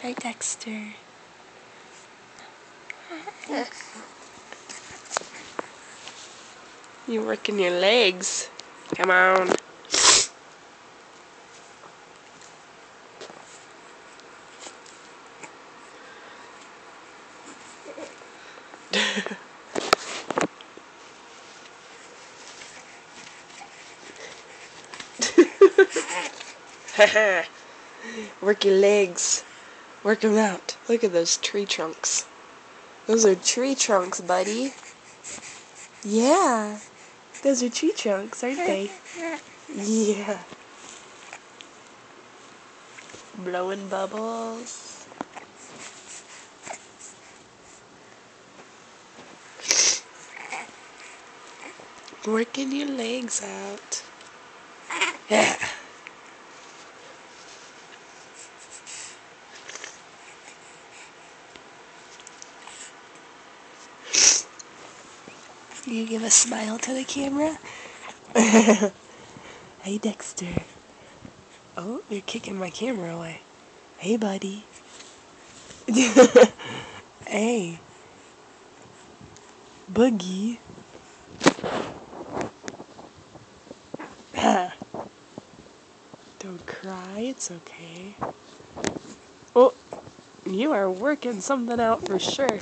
Hi, Dexter. You're working your legs. Come on. Work your legs. Work them out. Look at those tree trunks. Those are tree trunks, buddy. Yeah. Those are tree trunks, aren't they? Yeah. Blowing bubbles. Working your legs out. Yeah. You give a smile to the camera? Hey, Dexter. Oh, you're kicking my camera away. Hey, buddy. Hey. Boogie. Don't cry, it's okay. Oh, you are working something out for sure.